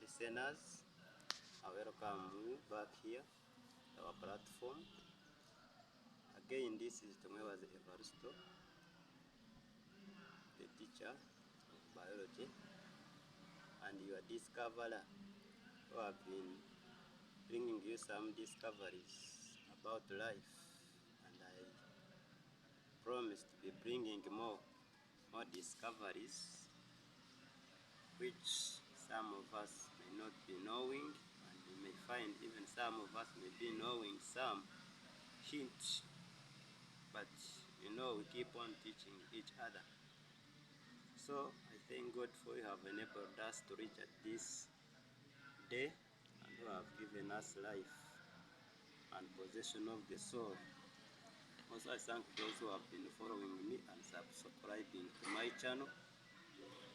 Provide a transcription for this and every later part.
listeners, I welcome you back here to our platform. Again, this is Tumwebaze Evalisto, the teacher of biology, and your discoverer, who have been bringing you some discoveries about life, and I promise to be bringing more discoveries which some of us may not be knowing, and you may find even some of us may be knowing some hints, but we keep on teaching each other. So I thank God for you have enabled us to reach at this day, and who have given us life and possession of the soul. Also, I thank those who have been following me and subscribing to my channel.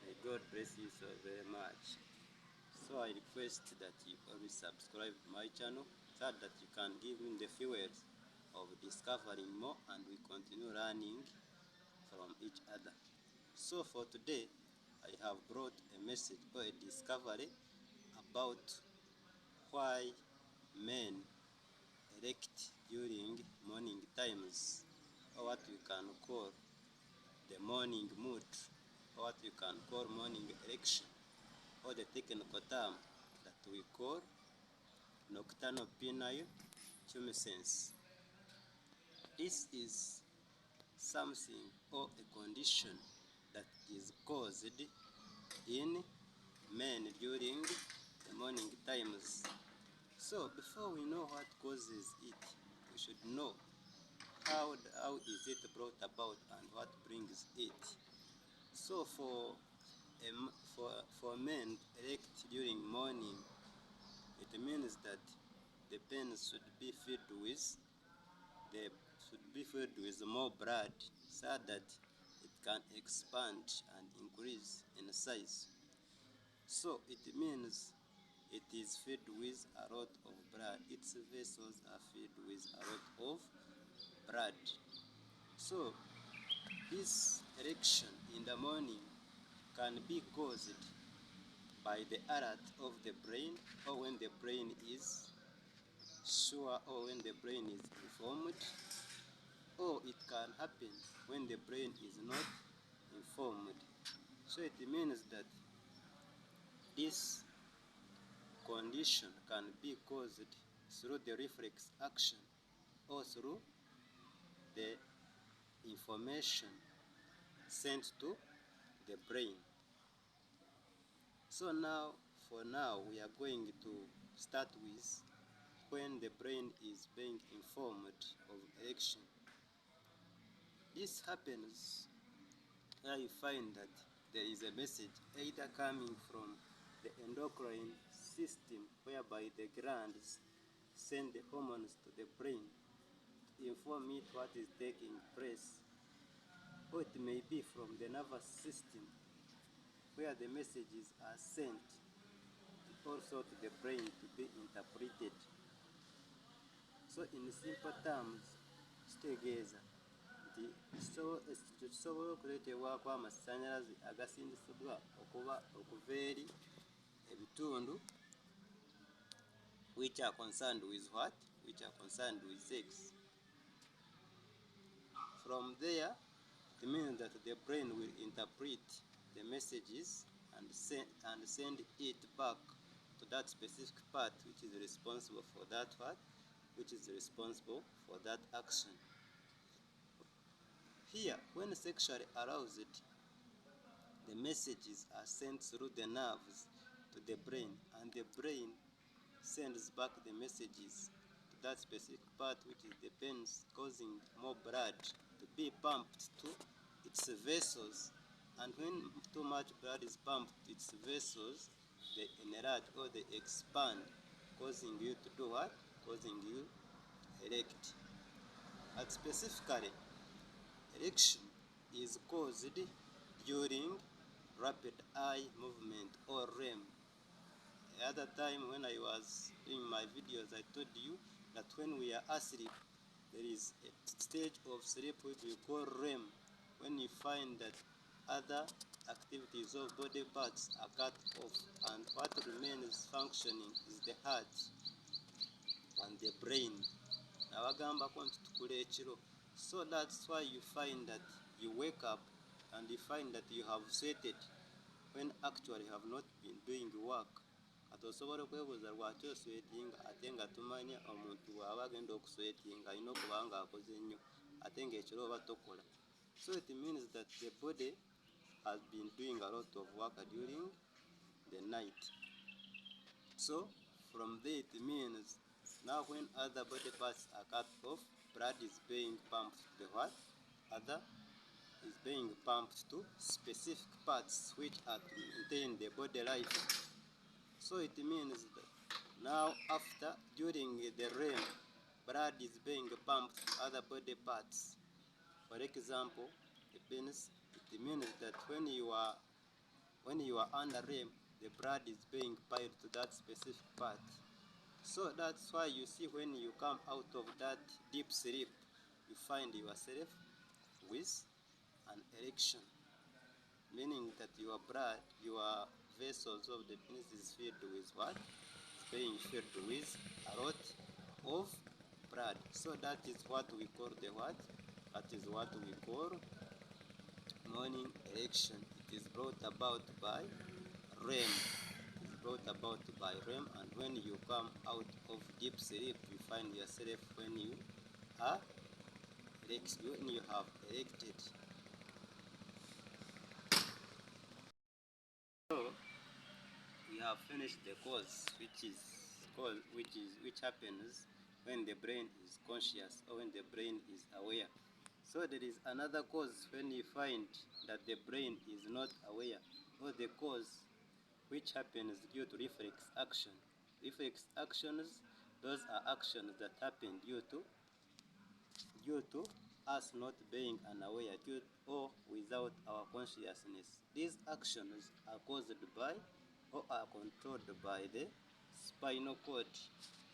May God bless you so very much. So I request that you always subscribe to my channel so that you can give me the fuels of discovering more, and we continue learning from each other. So for today, I have brought a message or a discovery about why men erect during morning times, or what we can call the morning mood, or what you can call morning erection, or the technical term that we call nocturnal penile tumescence. This is something or a condition that is caused in men during the morning times. So before we know what causes it, we should know how is it brought about and what brings it. So for men erect during morning, it means that the penis should be filled with more blood so that it can expand and increase in size. So it means it is filled with a lot of blood. Its vessels are filled with a lot of blood. So this erection in the morning can be caused by the alert of the brain, or when the brain is sure, or when the brain is informed, or it can happen when the brain is not informed. So it means that this condition can be caused through the reflex action or through the information sent to the brain. So for now, we are going to start with when the brain is being informed of erection. This happens where you find that there is a message either coming from the endocrine system, whereby the glands send the hormones to the brain to inform it what is taking place, or it may be from the nervous system, where the messages are sent also to the brain to be interpreted. So in simple terms, kitegeeza nti tusobola okuleetebwako amasannyalaze agasindisibwa okuva eri ebitundu which are concerned with what? Which are concerned with sex. From there, it means that the brain will interpret the messages and send it back to that specific part which is responsible for that what? Which is responsible for that action. Here, when sexually aroused, the messages are sent through the nerves to the brain, and the brain sends back the messages to that specific part which is the penis, causing more blood to be pumped to its vessels. And when too much blood is pumped to its vessels, they enlarge or they expand, causing you to do what? Causing you to erect. But specifically, erection is caused during rapid eye movement or REM. The other time when I was doing my videos, I told you that when we are asleep, there is a stage of sleep which we call REM, when you find that other activities of body parts are cut off, and what remains functioning is the heart and the brain. So that's why you find that you wake up and you find that you have sweated when actually you have not been doing work. Kati osobola okwebuuza lwaki oswetinga ate nga tumanya omuntu bw'aba agenda okuswetinga alina okuba nga akoze nnyo ate ng'ekiro oba tokola. So it means that the body has been doing a lot of work during the night. So from there it means now when other body parts are cut off, blood is being pumped to the what? Other is being pumped to specific parts which are to maintain the body life. So it means that now after, during the REM, blood is being pumped to other body parts. For example, it means that when you are under REM, the blood is being piped to that specific part. So that's why you see when you come out of that deep sleep, you find yourself with an erection, meaning that your blood, your vessels of the penis is filled with what? It's being filled with a lot of blood. So that is what we call the what? That is what we call morning erection. It is brought about by REM. It is brought about by REM, and when you come out of deep sleep, you find yourself when you have erected. So we have finished the cause, which happens when the brain is conscious or when the brain is aware. So there is another cause when you find that the brain is not aware, or the cause which happens due to reflex action. Reflex actions, those are actions that happen due to us not being unaware, or without our consciousness. These actions are caused by or are controlled by the spinal cord.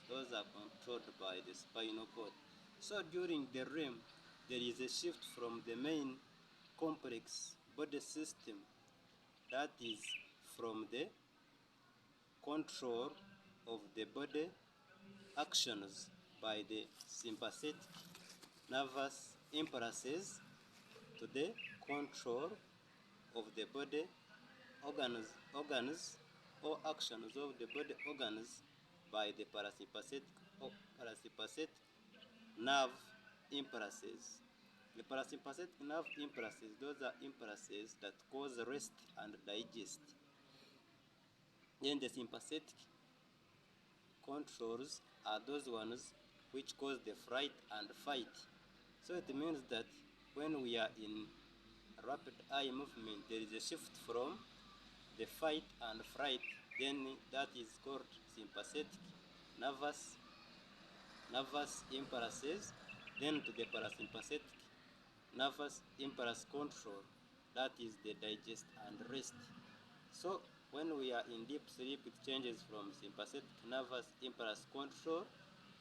Those are controlled by the spinal cord. So during the REM, there is a shift from the main complex body system, that is from the control of the body actions by the sympathetic nervous impulses, to the control of the body organs or actions of the body organs by the parasympathetic nerve impulses. The parasympathetic nerve impulses, those are impulses that cause rest and digest. Then the sympathetic controls are those ones which cause the fright and fight. So it means that when we are in rapid eye movement, there is a shift from the fight and fright, then that is called sympathetic nervous impulses, then to the parasympathetic nervous impulse control, that is the digest and rest. So when we are in deep sleep, it changes from sympathetic nervous impulse control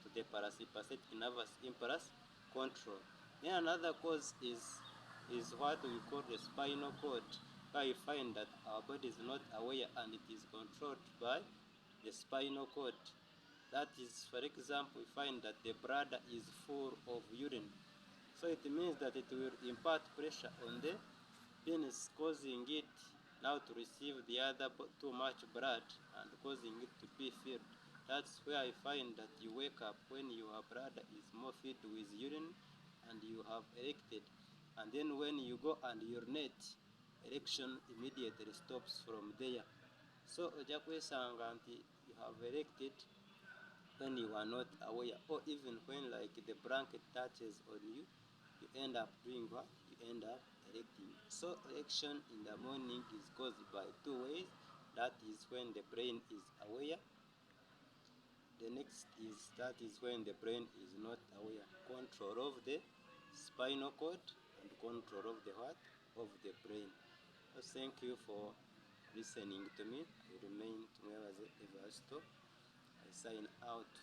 to the parasympathetic nervous impulse control. Then another cause is what we call the spinal cord, where you find that our body is not aware and it is controlled by the spinal cord. That is, for example, we find that the bladder is full of urine. So it means that it will impart pressure on the penis, causing it now to receive the other too much blood and causing it to be filled. That's where I find that you wake up when your bladder is more filled with urine and you have erected. And then when you go and urinate, erection immediately stops from there. So ojja kwesanga nti you have erected when you are not aware, or even when like the blanket touches on you, you end up doing what? You end up erecting. So erection in the morning is caused by two ways. That is when the brain is aware. The next is when the brain is not aware. Control of the spinal cord and control of the what? Of the brain. So thank you for listening to me. I remain Tumwebaze Evalisto. I sign out.